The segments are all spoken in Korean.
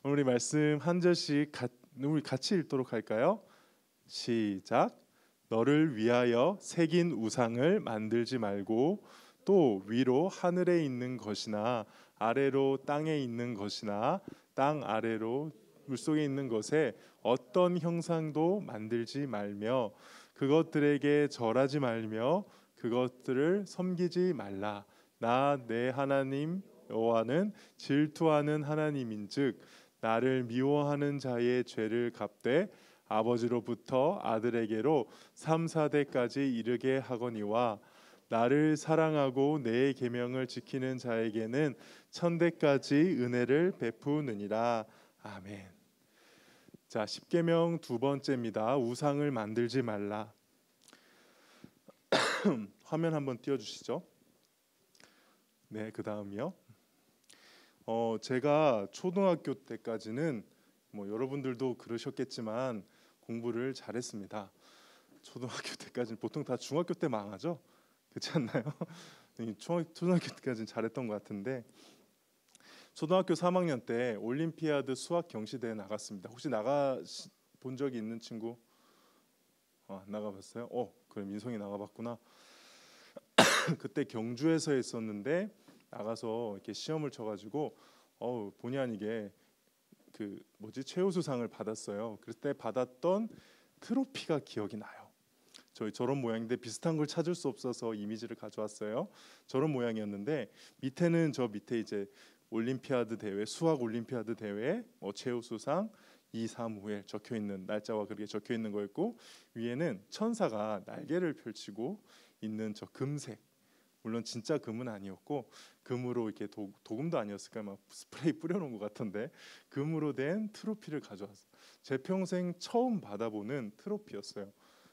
우리 말씀 한 절씩 우리 같이 읽도록 할까요? 시작. 너를 위하여 새긴 우상을 만들지 말고 또 위로 하늘에 있는 것이나 아래로 땅에 있는 것이나 땅 아래로 물속에 있는 것에 어떤 형상도 만들지 말며 그것들에게 절하지 말며 그것들을 섬기지 말라. 나 내 하나님 여호와는 질투하는 하나님인즉 나를 미워하는 자의 죄를 갚되 아버지로부터 아들에게로 3, 4대까지 이르게 하거니와 나를 사랑하고 내 계명을 지키는 자에게는 천대까지 은혜를 베푸느니라. 아멘. 자, 십계명 두 번째입니다. 우상을 만들지 말라. 화면 한번 띄워주시죠. 네, 그 다음이요. 제가 초등학교 때까지는 여러분들도 그러셨겠지만 공부를 잘했습니다. 초등학교 때까지는 보통 다 중학교 때 망하죠? 그렇지 않나요? 초등학교 때까지는 잘했던 것 같은데 초등학교 3학년 때 올림피아드 수학 경시대회 나갔습니다. 혹시 나가본 적이 있는 친구? 나가봤어요? 그래 민성이 나가봤구나. 그때 경주에서 했었는데 나가서 이렇게 시험을 쳐가지고 본의 아니게 최우수상을 받았어요. 그때 받았던 트로피가 기억이 나요. 저런 모양인데 비슷한 걸 찾을 수 없어서 이미지를 가져왔어요. 저런 모양이었는데 밑에는 이제 올림피아드 대회, 수학 올림피아드 대회 최우수상 2, 3, 5에 적혀 있는 날짜와 그렇게 적혀 있는 거였고 위에는 천사가 날개를 펼치고 있는 저 금색, 물론 진짜 금은 아니었고 금으로 이렇게 도금도 아니었을까 막 스프레이 뿌려놓은 것 같은데 금으로 된 트로피를 가져왔어요. 제 평생 처음 받아보는 트로피였어요.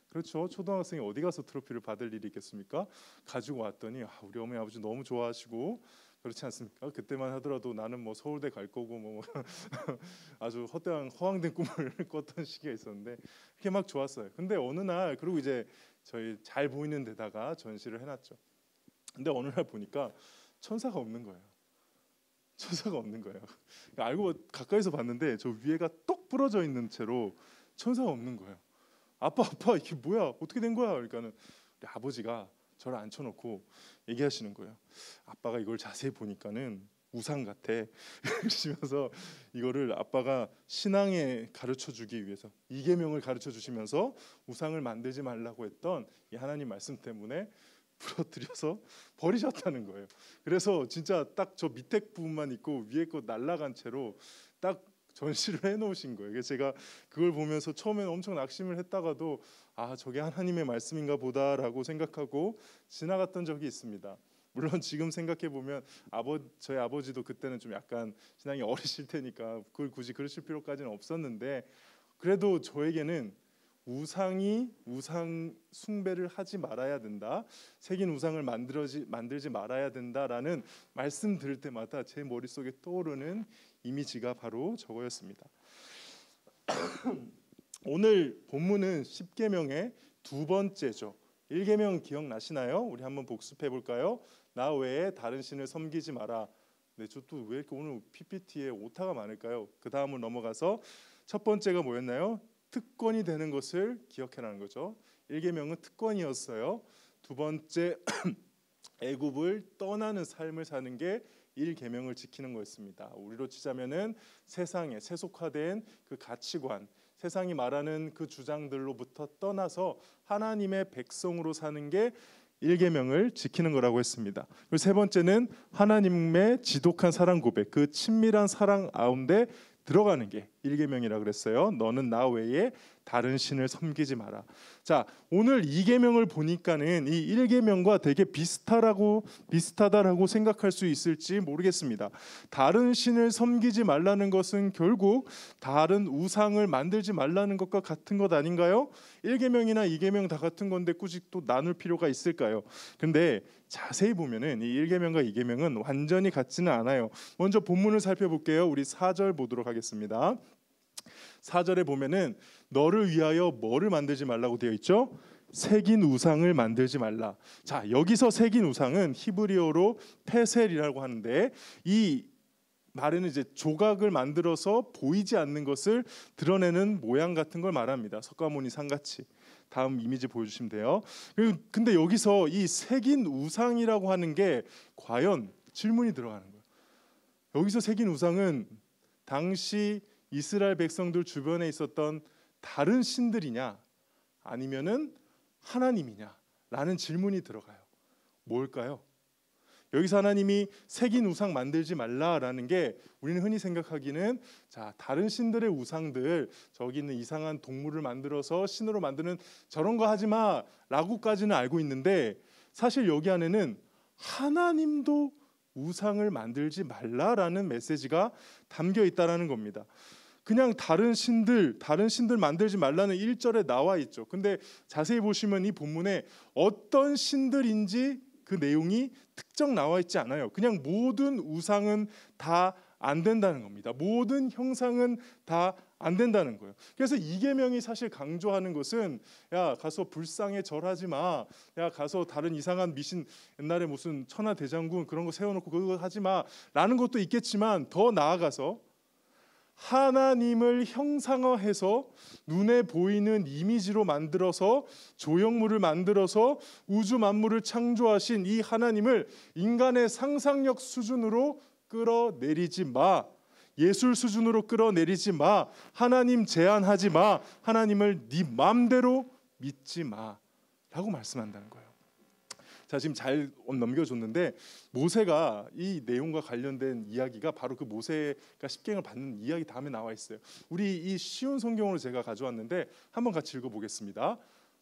그렇죠. 초등학생이 어디 가서 트로피를 받을 일이 있겠습니까? 가지고 왔더니 우리 어머니 아버지 너무 좋아하시고 그렇지 않습니까? 그때만 하더라도 나는 서울대 갈 거고 아주 허황된 꿈을 꿨던 시기가 있었는데 그렇게 막 좋았어요. 근데 어느 날 그리고 이제 저희 잘 보이는 데다가 전시를 해놨죠. 근데 어느 날 보니까 천사가 없는 거예요. 천사가 없는 거예요. 알고 가까이서 봤는데 저 위에가 똑 부러져 있는 채로 천사가 없는 거예요. 아빠 이게 뭐야? 어떻게 된 거야? 그러니까는 우리 아버지가 저를 앉혀놓고 얘기하시는 거예요. 아빠가 이걸 자세히 보니까는 우상 같아. 그러시면서 이거를 아빠가 신앙에 가르쳐주기 위해서 이계명을 가르쳐주시면서 우상을 만들지 말라고 했던 이 하나님 말씀 때문에 부러뜨려서 버리셨다는 거예요. 그래서 진짜 딱 저 밑에 부분만 있고 위에 거 날아간 채로 딱 전시를 해놓으신 거예요. 그래서 제가 그걸 보면서 처음에는 엄청 낙심을 했다가도 저게 하나님의 말씀인가 보다라고 생각하고 지나갔던 적이 있습니다. 물론 지금 생각해 보면 저희 아버지도 그때는 좀 약간 신앙이 어리실 테니까 그걸 굳이 그러실 필요까지는 없었는데 그래도 저에게는 우상 숭배를 하지 말아야 된다. 새긴 우상을 만들지 말아야 된다라는 말씀 들을 때마다 제 머릿속에 떠오르는 이미지가 바로 저거였습니다. 오늘 본문은 십계명의 두 번째죠. 1계명 기억나시나요? 우리 한번 복습해 볼까요? 나 외에 다른 신을 섬기지 마라. 네, 저 또 왜 이렇게 오늘 PPT에 오타가 많을까요? 그 다음을 넘어가서 첫 번째가 뭐였나요? 특권이 되는 것을 기억해라는 거죠. 1계명은 특권이었어요. 두 번째 애굽을 떠나는 삶을 사는 게 1계명을 지키는 거였습니다. 우리로 치자면은 세상에 세속화된 그 가치관, 세상이 말하는 그 주장들로부터 떠나서 하나님의 백성으로 사는 게 1계명을 지키는 거라고 했습니다. 그리고 세 번째는 하나님의 지독한 사랑 고백, 그 친밀한 사랑 가운데 들어가는 게 1계명이라 그랬어요. 너는 나 외에 다른 신을 섬기지 마라. 자, 오늘 2계명을 보니까는 이 1계명과 되게 비슷하다라고 생각할 수 있을지 모르겠습니다. 다른 신을 섬기지 말라는 것은 결국 다른 우상을 만들지 말라는 것과 같은 것 아닌가요? 1계명이나 2계명 다 같은 건데 굳이 또 나눌 필요가 있을까요? 근데 자세히 보면은 이 1계명과 2계명은 완전히 같지는 않아요. 먼저 본문을 살펴볼게요. 우리 4절 보도록 하겠습니다. 4절에 보면은 너를 위하여 뭐를 만들지 말라고 되어 있죠? 새긴 우상을 만들지 말라. 자, 여기서 새긴 우상은 히브리어로 페셀이라고 하는데 이 말에는 이제 조각을 만들어서 보이지 않는 것을 드러내는 모양 같은 걸 말합니다. 석가모니 상같이. 다음 이미지 보여주시면 돼요. 근데 여기서 이 새긴 우상이라고 하는 게 과연 질문이 들어가는 거예요. 여기서 새긴 우상은 당시 이스라엘 백성들 주변에 있었던 다른 신들이냐 아니면은 하나님이냐 라는 질문이 들어가요. 뭘까요? 여기서 하나님이 새긴 우상 만들지 말라라는 게 우리는 흔히 생각하기는 자, 다른 신들의 우상들, 저기 있는 이상한 동물을 만들어서 신으로 만드는 저런 거 하지 마라고까지는 알고 있는데, 사실 여기 안에는 하나님도 우상을 만들지 말라라는 메시지가 담겨 있다라는 겁니다. 그냥 다른 신들 만들지 말라는 1절에 나와 있죠. 근데 자세히 보시면 이 본문에 어떤 신들인지 그 내용이 특정 나와 있지 않아요. 그냥 모든 우상은 다 안 된다는 겁니다. 모든 형상은 다 안 된다는 거예요. 그래서 이 계명이 사실 강조하는 것은 야, 가서 불상에 절하지 마. 야, 가서 다른 이상한 미신, 옛날에 무슨 천하대장군 그런 거 세워놓고 그거 하지 마라는 것도 있겠지만, 더 나아가서 하나님을 형상화해서 눈에 보이는 이미지로 만들어서 조형물을 만들어서 우주 만물을 창조하신 이 하나님을 인간의 상상력 수준으로 끌어내리지 마. 예술 수준으로 끌어내리지 마. 하나님 제한하지 마. 하나님을 네 마음대로 믿지 마라고 말씀한다는 거예요. 자, 지금 잘 넘겨줬는데 모세가 이 내용과 관련된 이야기가 바로 그 모세가 십계명을 받는 이야기 다음에 나와 있어요. 우리 이 쉬운 성경으로 제가 가져왔는데 한번 같이 읽어보겠습니다.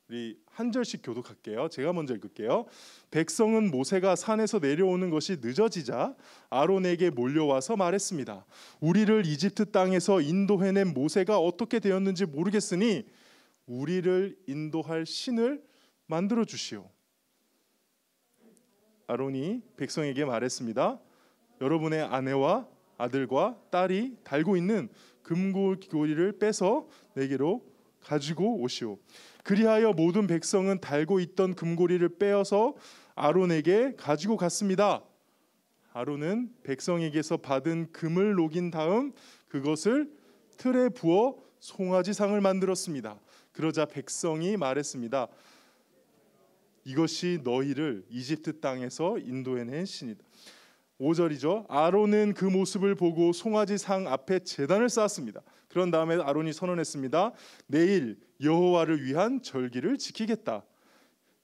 우리 한 절씩 교독할게요. 제가 먼저 읽을게요. 백성은 모세가 산에서 내려오는 것이 늦어지자 아론에게 몰려와서 말했습니다. 우리를 이집트 땅에서 인도해낸 모세가 어떻게 되었는지 모르겠으니 우리를 인도할 신을 만들어 주시오. 아론이 백성에게 말했습니다. 여러분의 아내와 아들과 딸이 달고 있는 금고리를 빼서 내게로 가지고 오시오. 그리하여 모든 백성은 달고 있던 금고리를 빼어서 아론에게 가지고 갔습니다. 아론은 백성에게서 받은 금을 녹인 다음 그것을 틀에 부어 송아지상을 만들었습니다. 그러자 백성이 말했습니다. 이것이 너희를 이집트 땅에서 인도해낸 신이다. 5절이죠. 아론은 그 모습을 보고 송아지상 앞에 제단을 쌓았습니다. 그런 다음에 아론이 선언했습니다. 내일 여호와를 위한 절기를 지키겠다.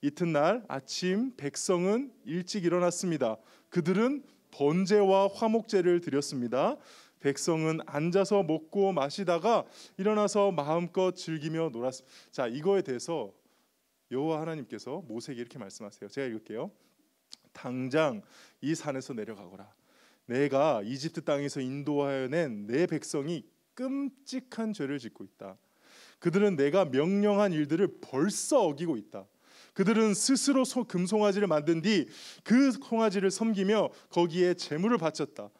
이튿날 아침 백성은 일찍 일어났습니다. 그들은 번제와 화목제를 드렸습니다. 백성은 앉아서 먹고 마시다가 일어나서 마음껏 즐기며 놀았습니다. 자, 이거에 대해서 여호와 하나님께서 모세에게 이렇게 말씀하세요. 제가 읽을게요. 당장 이 산에서 내려가거라. 내가 이집트 땅에서 인도하여 낸 내 백성이 끔찍한 죄를 짓고 있다. 그들은 내가 명령한 일들을 벌써 어기고 있다. 그들은 스스로 금송아지를 만든 뒤 그 송아지를 섬기며 거기에 제물을 바쳤다.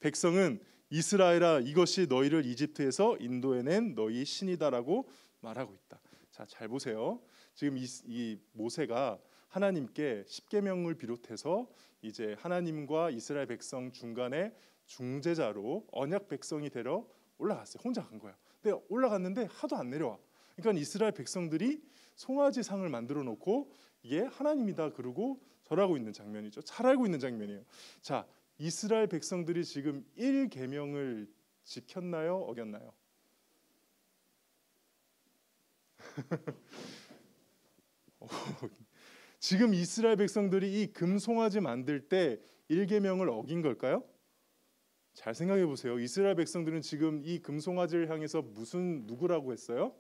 백성은 이스라엘아, 이것이 너희를 이집트에서 인도해낸 너희 신이다라고 말하고 있다. 자, 잘 보세요. 지금 이 모세가 하나님께 십계명을 비롯해서 이제 하나님과 이스라엘 백성 중간에 중재자로 언약 백성이 되러 올라갔어요. 혼자 간 거야. 근데 올라갔는데 하도 안 내려와. 그러니까 이스라엘 백성들이 송아지 상을 만들어 놓고 이게 하나님이다 그러고 절하고 있는 장면이죠. 잘 알고 있는 장면이에요. 자, 이스라엘 백성들이 지금 1계명을 지켰나요? 어겼나요? 지금 이스라엘 백성들이 이 금송아지 만들 때 1계명을 어긴 걸까요? 잘 생각해 보세요. 이스라엘 백성들은 지금 이 금송아지를 향해서 누구라고 했어요?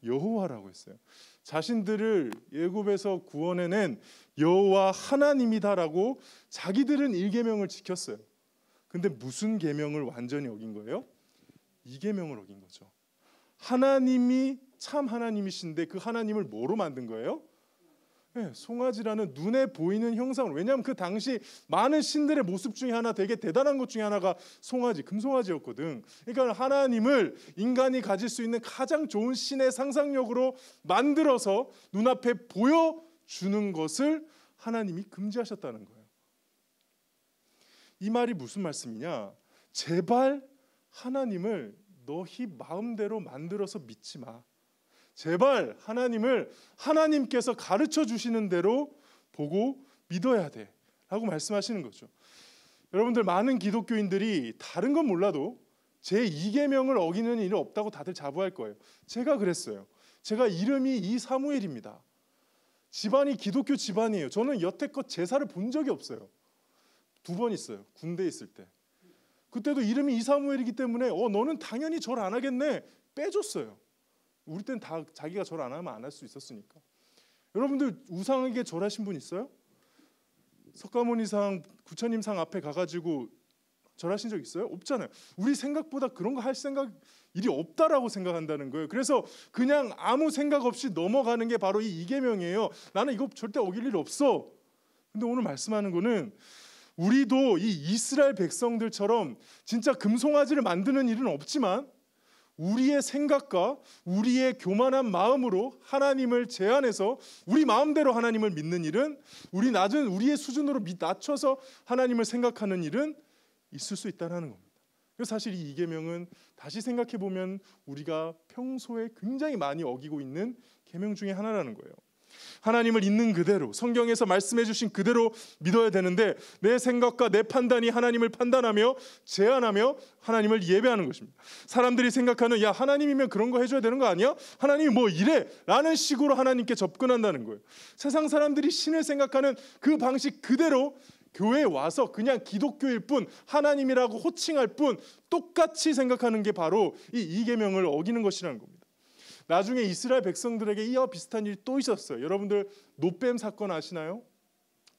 여호와라고 했어요. 자신들을 애굽에서 구원해낸 여호와 하나님이다라고 자기들은 1계명을 지켰어요. 근데 무슨 계명을 완전히 어긴 거예요? 2계명을 어긴 거죠. 하나님이 참 하나님이신데 그 하나님을 뭐로 만든 거예요? 네, 송아지라는 눈에 보이는 형상으로. 왜냐하면 그 당시 많은 신들의 모습 중에 하나, 되게 대단한 것 중에 하나가 송아지, 금송아지였거든. 그러니까 하나님을 인간이 가질 수 있는 가장 좋은 신의 상상력으로 만들어서 눈앞에 보여주는 것을 하나님이 금지하셨다는 거예요. 이 말이 무슨 말씀이냐? 제발 하나님을 너희 마음대로 만들어서 믿지 마. 제발 하나님을 하나님께서 가르쳐 주시는 대로 보고 믿어야 돼 라고 말씀하시는 거죠. 여러분들, 많은 기독교인들이 다른 건 몰라도 제2계명을 어기는 일은 없다고 다들 자부할 거예요. 제가 그랬어요. 제가 이름이 이사무엘입니다. 집안이 기독교 집안이에요. 저는 여태껏 제사를 본 적이 없어요. 2번 있어요. 군대에 있을 때. 그때도 이름이 이사무엘이기 때문에 너는 당연히 절 안 하겠네, 빼줬어요. 우리 때는 다 자기가 절 안 하면 안 할 수 있었으니까. 여러분들 우상에게 절하신 분 있어요? 석가모니상, 부처님상 앞에 가가지고 절하신 적 있어요? 없잖아요. 우리 생각보다 그런 거 할 일이 없다라고 생각한다는 거예요. 그래서 그냥 아무 생각 없이 넘어가는 게 바로 이 이계명이에요. 나는 이거 절대 어길 일 없어. 근데 오늘 말씀하는 거는 우리도 이 이스라엘 백성들처럼 진짜 금송아지를 만드는 일은 없지만 우리의 생각과 우리의 교만한 마음으로 하나님을 제한해서 우리 마음대로 하나님을 믿는 일은, 우리의 수준으로 낮춰서 하나님을 생각하는 일은 있을 수 있다는 겁니다. 그래서 사실 이 계명은 다시 생각해 보면 우리가 평소에 굉장히 많이 어기고 있는 계명 중에 하나라는 거예요. 하나님을 있는 그대로, 성경에서 말씀해 주신 그대로 믿어야 되는데 내 생각과 내 판단이 하나님을 판단하며 제한하며 하나님을 예배하는 것입니다. 사람들이 생각하는, 야, 하나님이면 그런 거 해줘야 되는 거 아니야? 하나님이 뭐 이래? 라는 식으로 하나님께 접근한다는 거예요. 세상 사람들이 신을 생각하는 그 방식 그대로 교회에 와서 그냥 기독교일 뿐, 하나님이라고 호칭할 뿐, 똑같이 생각하는 게 바로 이 계명을 어기는 것이라는 겁니다. 나중에 이스라엘 백성들에게 이와 비슷한 일이 또 있었어요. 여러분들 노뱀 사건 아시나요?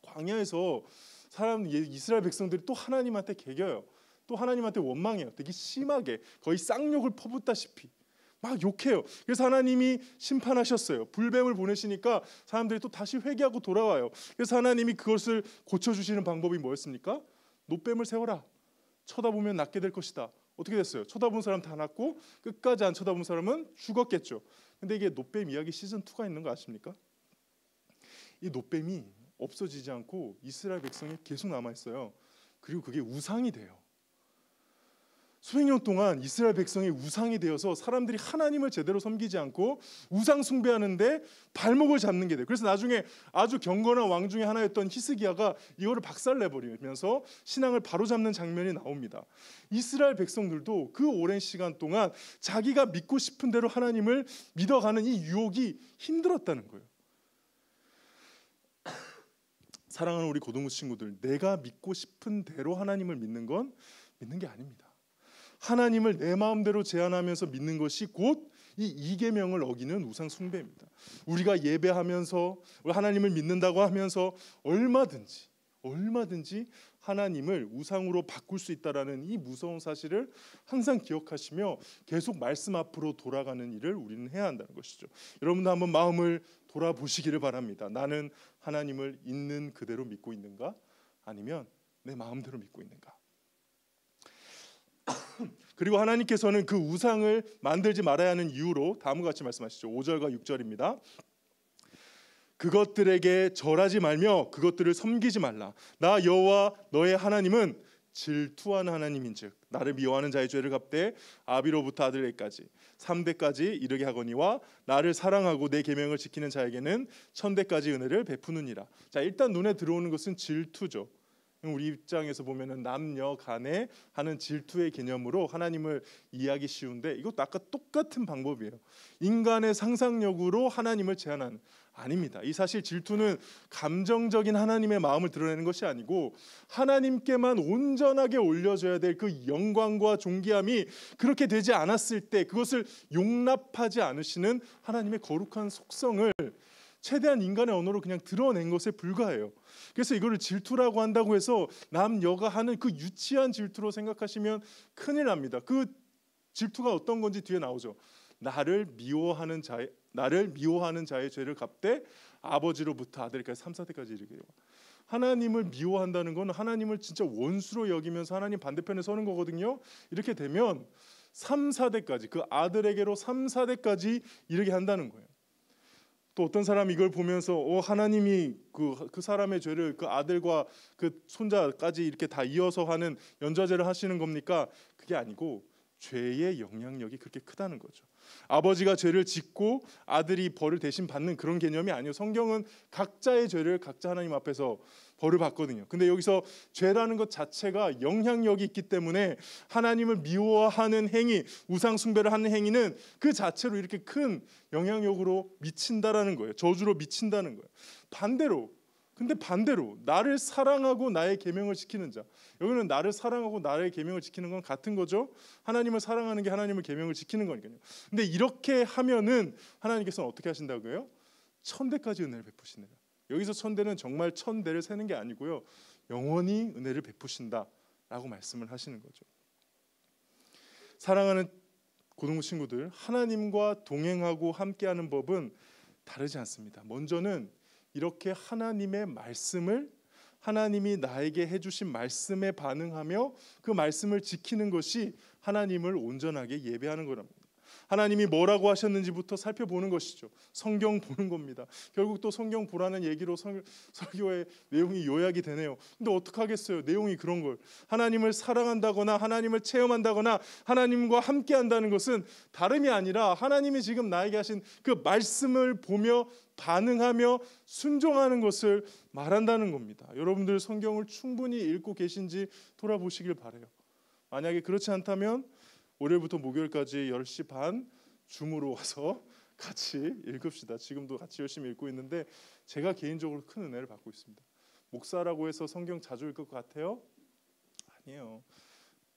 광야에서 이스라엘 백성들이 또 하나님한테 개겨요. 또 하나님한테 원망해요. 되게 심하게, 거의 쌍욕을 퍼붓다시피 막 욕해요. 그래서 하나님이 심판하셨어요. 불뱀을 보내시니까 사람들이 또 다시 회개하고 돌아와요. 그래서 하나님이 그것을 고쳐주시는 방법이 뭐였습니까? 노뱀을 세워라. 쳐다보면 낫게 될 것이다. 어떻게 됐어요? 쳐다본 사람 다 낫고 끝까지 안 쳐다본 사람은 죽었겠죠. 근데 이게 노뱀 이야기 시즌2가 있는 거 아십니까? 이 노뱀이 없어지지 않고 이스라엘 백성이 계속 남아있어요. 그리고 그게 우상이 돼요. 수백 년 동안 이스라엘 백성이 우상이 되어서 사람들이 하나님을 제대로 섬기지 않고 우상 숭배하는데 발목을 잡는 게 돼요. 그래서 나중에 아주 경건한 왕 중에 하나였던 히스기야가 이거를 박살내버리면서 신앙을 바로잡는 장면이 나옵니다. 이스라엘 백성들도 그 오랜 시간 동안 자기가 믿고 싶은 대로 하나님을 믿어가는 이 유혹이 힘들었다는 거예요. 사랑하는 우리 고등부 친구들, 내가 믿고 싶은 대로 하나님을 믿는 건 믿는 게 아닙니다. 하나님을 내 마음대로 제한하면서 믿는 것이 곧 이 이계명을 어기는 우상 숭배입니다. 우리가 예배하면서 하나님을 믿는다고 하면서 얼마든지 하나님을 우상으로 바꿀 수 있다라는 이 무서운 사실을 항상 기억하시며 계속 말씀 앞으로 돌아가는 일을 우리는 해야 한다는 것이죠. 여러분도 한번 마음을 돌아보시기를 바랍니다. 나는 하나님을 있는 그대로 믿고 있는가? 아니면 내 마음대로 믿고 있는가? 그리고 하나님께서는 그 우상을 만들지 말아야 하는 이유로 다음과 같이 말씀하시죠. 5절과 6절입니다. 그것들에게 절하지 말며 그것들을 섬기지 말라. 나 여호와 너의 하나님은 질투하는 하나님인즉 나를 미워하는 자의 죄를 갚되 아비로부터 아들에게까지 3대까지 이르게 하거니와 나를 사랑하고 내 계명을 지키는 자에게는 1000대까지 은혜를 베푸느니라. 자, 일단 눈에 들어오는 것은 질투죠. 우리 입장에서 보면은 남녀 간에 하는 질투의 개념으로 하나님을 이해하기 쉬운데 이것도 아까 똑같은 방법이에요. 인간의 상상력으로 하나님을 제한하는, 아닙니다. 이 사실 질투는 감정적인 하나님의 마음을 드러내는 것이 아니고 하나님께만 온전하게 올려져야 될 그 영광과 존귀함이 그렇게 되지 않았을 때 그것을 용납하지 않으시는 하나님의 거룩한 속성을 최대한 인간의 언어로 그냥 드러낸 것에 불과해요. 그래서 이거를 질투라고 한다고 해서 남녀가 하는 그 유치한 질투로 생각하시면 큰일 납니다. 그 질투가 어떤 건지 뒤에 나오죠. 나를 미워하는 자의 죄를 갚되 아버지로부터 아들까지 3, 4대까지 이르게. 하나님을 미워한다는 건 하나님을 진짜 원수로 여기면서 하나님 반대편에 서는 거거든요. 이렇게 되면 3, 4대까지 그 아들에게로 3, 4대까지 이르게 한다는 거예요. 또 어떤 사람이 이걸 보면서 하나님이 그 사람의 죄를 그 아들과 그 손자까지 이렇게 다 이어서 하는 연좌제를 하시는 겁니까? 그게 아니고 죄의 영향력이 그렇게 크다는 거죠. 아버지가 죄를 짓고 아들이 벌을 대신 받는 그런 개념이 아니에요. 성경은 각자의 죄를 각자 하나님 앞에서 벌을 받거든요. 근데 여기서 죄라는 것 자체가 영향력이 있기 때문에 하나님을 미워하는 행위, 우상 숭배를 하는 행위는 그 자체로 이렇게 큰 영향력으로 미친다라는 거예요. 저주로 미친다는 거예요. 근데 반대로 나를 사랑하고 나의 계명을 지키는 자, 여기는 나를 사랑하고 나의 계명을 지키는 건 같은 거죠. 하나님을 사랑하는 게 하나님의 계명을 지키는 거니까요. 근데 이렇게 하면은 하나님께서는 어떻게 하신다고요? 1000대까지 은혜를 베푸시네요. 여기서 1000대는 정말 1000대를 세는 게 아니고요, 영원히 은혜를 베푸신다라고 말씀을 하시는 거죠. 사랑하는 고등부 친구들, 하나님과 동행하고 함께하는 법은 다르지 않습니다. 먼저는 이렇게 하나님의 말씀을, 하나님이 나에게 해주신 말씀에 반응하며 그 말씀을 지키는 것이 하나님을 온전하게 예배하는 거랍니다. 하나님이 뭐라고 하셨는지부터 살펴보는 것이죠. 성경 보는 겁니다. 결국 또 성경 보라는 얘기로 설교의 내용이 요약이 되네요. 근데 어떡하겠어요? 내용이 그런 걸. 하나님을 사랑한다거나 하나님을 체험한다거나 하나님과 함께한다는 것은 다름이 아니라 하나님이 지금 나에게 하신 그 말씀을 보며 반응하며 순종하는 것을 말한다는 겁니다. 여러분들 성경을 충분히 읽고 계신지 돌아보시길 바라요. 만약에 그렇지 않다면 월요일부터 목요일까지 10시 반 줌으로 와서 같이 읽읍시다. 지금도 같이 열심히 읽고 있는데 제가 개인적으로 큰 은혜를 받고 있습니다. 목사라고 해서 성경 자주 읽을 것 같아요? 아니에요.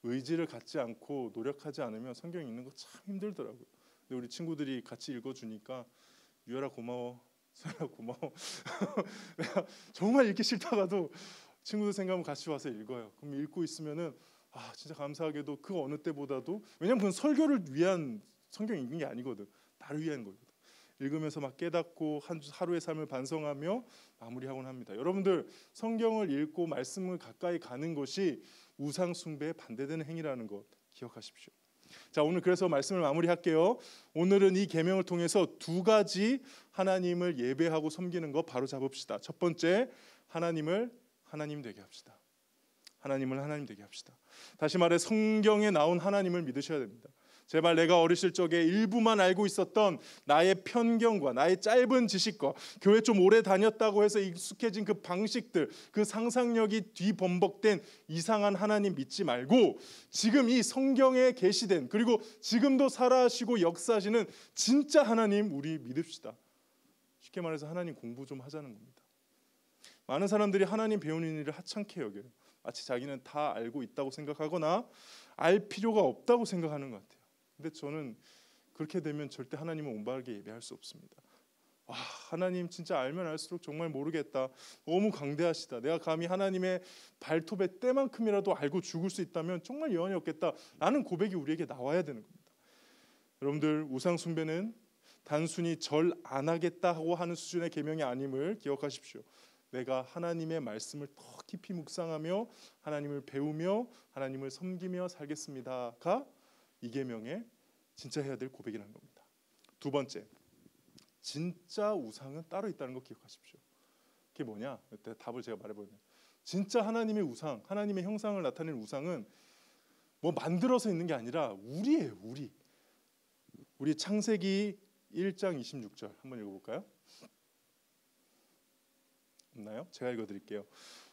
의지를 갖지 않고 노력하지 않으면 성경 읽는 거 참 힘들더라고요. 근데 우리 친구들이 같이 읽어주니까 유열아 고마워, 소연아 고마워. 내가 정말 읽기 싫다가도 친구들 생각하면 같이 와서 읽어요. 그럼 읽고 있으면은 진짜 감사하게도 그 어느 때보다도, 왜냐면 그건 설교를 위한 성경 읽는 게 아니거든. 나를 위한 거거든. 읽으면서 막 깨닫고 하루의 삶을 반성하며 마무리하곤 합니다. 여러분들 성경을 읽고 말씀을 가까이 가는 것이 우상 숭배에 반대되는 행위라는 것 기억하십시오. 자, 오늘 그래서 말씀을 마무리할게요. 오늘은 이 계명을 통해서 두 가지 하나님을 예배하고 섬기는 거 바로 잡읍시다. 첫 번째, 하나님을 하나님 되게 합시다. 하나님을 하나님 되게 합시다. 다시 말해 성경에 나온 하나님을 믿으셔야 됩니다. 제발 내가 어렸을 적에 일부만 알고 있었던 나의 편견과 나의 짧은 지식과 교회 좀 오래 다녔다고 해서 익숙해진 그 방식들, 그 상상력이 뒤범벅된 이상한 하나님 믿지 말고 지금 이 성경에 계시된, 그리고 지금도 살아하시고 역사하시는 진짜 하나님 우리 믿읍시다. 쉽게 말해서 하나님 공부 좀 하자는 겁니다. 많은 사람들이 하나님 배우는 일을 하찮게 여겨요. 마치 자기는 다 알고 있다고 생각하거나 알 필요가 없다고 생각하는 것 같아요. 근데 저는 그렇게 되면 절대 하나님을 온바르게 예배할 수 없습니다. 하나님 진짜 알면 알수록 정말 모르겠다. 너무 강대하시다. 내가 감히 하나님의 발톱의 때만큼이라도 알고 죽을 수 있다면 정말 여한이 없겠다. 라는 고백이 우리에게 나와야 되는 겁니다. 여러분들 우상 숭배는 단순히 절 안 하겠다고 하는 수준의 계명이 아님을 기억하십시오. 내가 하나님의 말씀을 더 깊이 묵상하며 하나님을 배우며 하나님을 섬기며 살겠습니다가 이 계명의 진짜 해야 될 고백이라는 겁니다. 두 번째, 진짜 우상은 따로 있다는 거 기억하십시오. 그게 뭐냐? 그때 답을 제가 말해보면, 진짜 하나님의 우상, 하나님의 형상을 나타내는 우상은 뭐 만들어서 있는 게 아니라 우리예요. 우리 창세기 1장 26절 한번 읽어볼까요? 없나요? 제가 읽어드릴게요.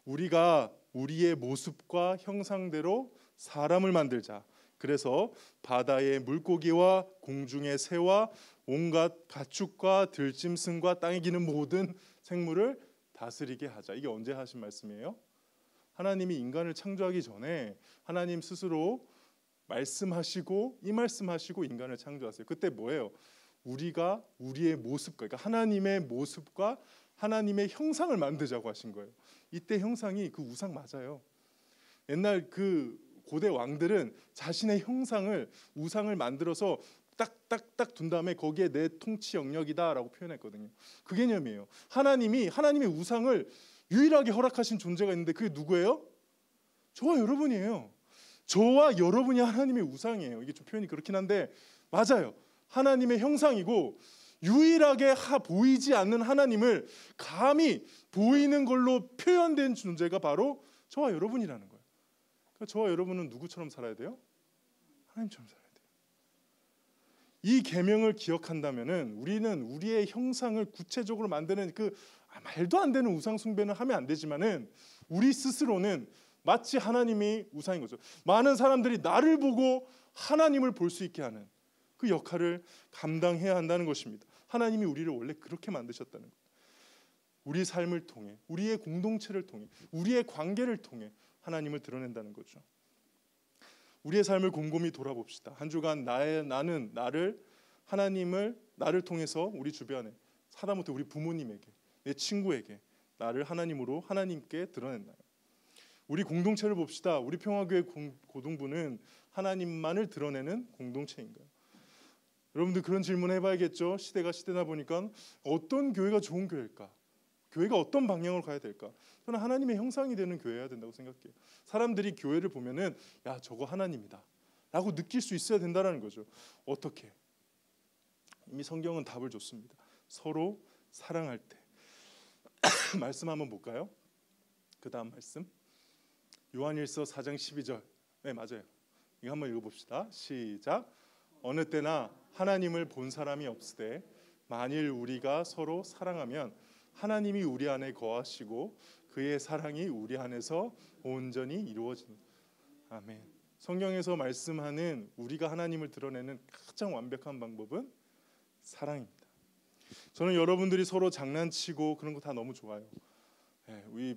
우리가 우리의 모습과 형상대로 사람을 만들자. 그래서 바다의 물고기와 공중의 새와 온갖 가축과 들짐승과 땅에 기는 모든 생물을 다스리게 하자. 이게 언제 하신 말씀이에요? 하나님이 인간을 창조하기 전에 하나님 스스로 말씀하시고 이 말씀하시고 인간을 창조하세요. 그때 뭐예요? 우리가 우리의 모습과, 그러니까 하나님의 모습과 하나님의 형상을 만들자고 하신 거예요. 이때 형상이 그 우상 맞아요. 옛날 그 고대 왕들은 자신의 형상을, 우상을 만들어서 딱딱딱 둔 다음에 거기에 내 통치 영역이다라고 표현했거든요. 그 개념이에요. 하나님의 우상을 유일하게 허락하신 존재가 있는데 그게 누구예요? 저와 여러분이에요. 저와 여러분이 하나님의 우상이에요. 이게 좀 표현이 그렇긴 한데 맞아요. 하나님의 형상이고 유일하게 보이지 않는 하나님을 감히 보이는 걸로 표현된 존재가 바로 저와 여러분이라는 거예요. 그러니까 저와 여러분은 누구처럼 살아야 돼요? 하나님처럼 살아야 돼요. 이 계명을 기억한다면은 우리는 우리의 형상을 구체적으로 만드는 그 말도 안 되는 우상 숭배는 하면 안 되지만은 우리 스스로는 마치 하나님이 우상인 거죠. 많은 사람들이 나를 보고 하나님을 볼 수 있게 하는 그 역할을 감당해야 한다는 것입니다. 하나님이 우리를 원래 그렇게 만드셨다는 거예요. 우리 삶을 통해, 우리의 공동체를 통해, 우리의 관계를 통해 하나님을 드러낸다는 거죠. 우리의 삶을 곰곰이 돌아봅시다. 한 주간 나는 나를 통해서 우리 주변에, 하다못해 우리 부모님에게, 내 친구에게 나를 하나님께 드러냈나요? 우리 공동체를 봅시다. 우리 평화교회 고등부는 하나님만을 드러내는 공동체인가요? 여러분들 그런 질문 해봐야겠죠. 시대가 시대다 보니까 어떤 교회가 좋은 교회일까? 교회가 어떤 방향으로 가야 될까? 저는 하나님의 형상이 되는 교회여야 된다고 생각해요. 사람들이 교회를 보면은 야 저거 하나님이다 라고 느낄 수 있어야 된다는 거죠. 어떻게? 이미 성경은 답을 줬습니다. 서로 사랑할 때. 말씀 한번 볼까요? 그 다음 말씀 요한일서 4장 12절. 네 맞아요. 이거 한번 읽어봅시다. 시작. 어느 때나 하나님을 본 사람이 없으되 만일 우리가 서로 사랑하면 하나님이 우리 안에 거하시고 그의 사랑이 우리 안에서 온전히 이루어진다. 아멘. 성경에서 말씀하는 우리가 하나님을 드러내는 가장 완벽한 방법은 사랑입니다. 저는 여러분들이 서로 장난치고 그런 거 다 너무 좋아요. 우리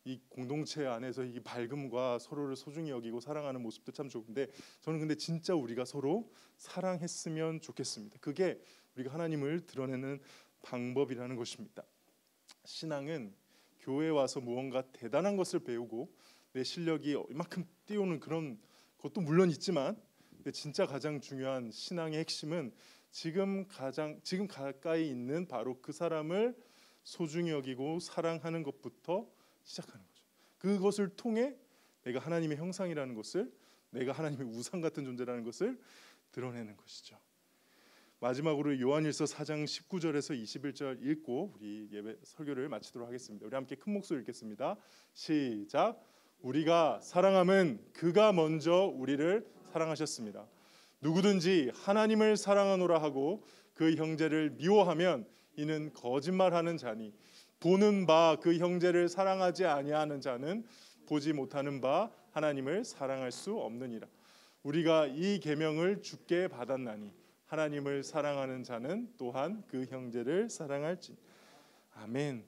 이 공동체 안에서 이 밝음과 서로를 소중히 여기고 사랑하는 모습도 참 좋은데 저는 근데 진짜 우리가 서로 사랑했으면 좋겠습니다. 그게 우리가 하나님을 드러내는 방법이라는 것입니다. 신앙은 교회에 와서 무언가 대단한 것을 배우고 내 실력이 이만큼 띄우는 그런 것도 물론 있지만 진짜 가장 중요한 신앙의 핵심은 지금 가까이 있는 바로 그 사람을 소중히 여기고 사랑하는 것부터 시작하는 거죠. 그것을 통해 내가 하나님의 형상이라는 것을, 내가 하나님의 우상 같은 존재라는 것을 드러내는 것이죠. 마지막으로 요한일서 4장 19절에서 21절 읽고 우리 예배 설교를 마치도록 하겠습니다. 우리 함께 큰 목소리 읽겠습니다. 시작. 우리가 사랑함은 그가 먼저 우리를 사랑하셨습니다. 누구든지 하나님을 사랑하노라 하고 그 형제를 미워하면 이는 거짓말하는 자니 보는 바 그 형제를 사랑하지 아니하는 자는 보지 못하는 바 하나님을 사랑할 수 없느니라. 우리가 이 계명을 주께 받았나니 하나님을 사랑하는 자는 또한 그 형제를 사랑할지. 아멘.